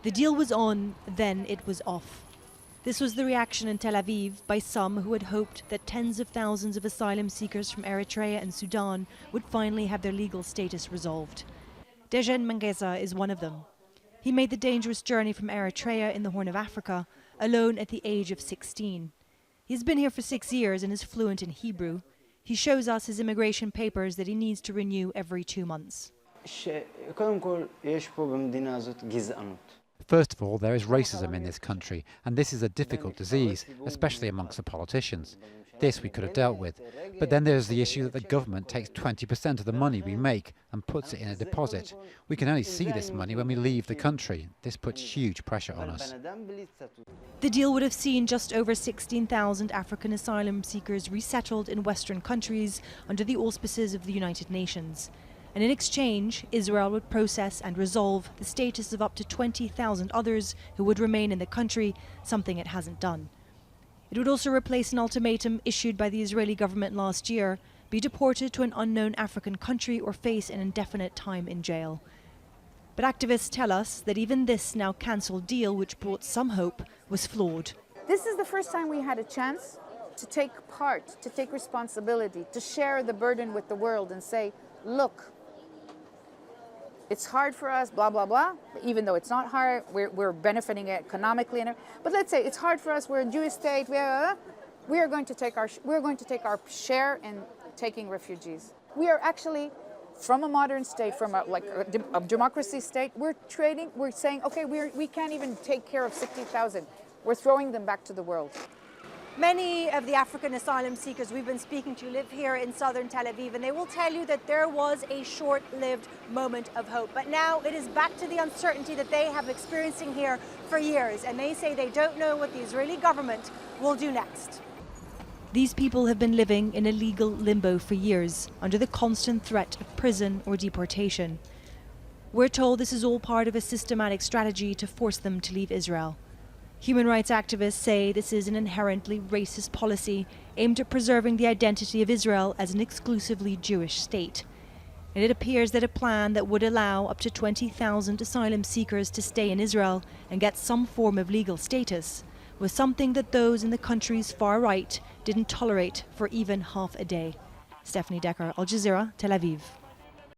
The deal was on, then it was off. This was the reaction in Tel Aviv by some who had hoped that tens of thousands of asylum seekers from Eritrea and Sudan would finally have their legal status resolved. DEJEN MENGHESHA is one of them. He made the dangerous journey from Eritrea in the Horn of Africa alone at the age of 16. He's been here for 6 years and is fluent in Hebrew. He shows us his immigration papers that he needs to renew every 2 months. First of all, there is racism in this country, and this is a difficult disease, especially amongst the politicians. This we could have dealt with. But then there's the issue that the government takes 20% of the money we make and puts it in a deposit. We can only see this money when we leave the country. This puts huge pressure on us. The deal would have seen just over 16,000 African asylum seekers resettled in Western countries under the auspices of the United Nations. And in exchange, Israel would process and resolve the status of up to 20,000 others who would remain in the country, something it hasn't done. It would also replace an ultimatum issued by the Israeli government last year: be deported to an unknown African country or face an indefinite time in jail. But activists tell us that even this now cancelled deal, which brought some hope, was flawed. This is the first time we had a chance to take part, to take responsibility, to share the burden with the world and say, look, it's hard for us, blah, blah, blah. Even though it's not hard, we're benefiting economically. But let's say it's hard for us, we're a Jewish state, we are going to take our share in taking refugees. We are actually, from a modern state, from a democracy state, we're saying, okay, we can't even take care of 60,000. We're throwing them back to the world. Many of the African asylum seekers we've been speaking to live here in southern Tel Aviv, and they will tell you that there was a short-lived moment of hope. But now it is back to the uncertainty that they have experiencing here for years, and they say they don't know what the Israeli government will do next. These people have been living in a legal limbo for years, under the constant threat of prison or deportation. We're told this is all part of a systematic strategy to force them to leave Israel. Human rights activists say this is an inherently racist policy aimed at preserving the identity of Israel as an exclusively Jewish state. And it appears that a plan that would allow up to 20,000 asylum seekers to stay in Israel and get some form of legal status was something that those in the country's far right didn't tolerate for even half a day. Stefanie, Dekker, Al Jazeera, Tel Aviv.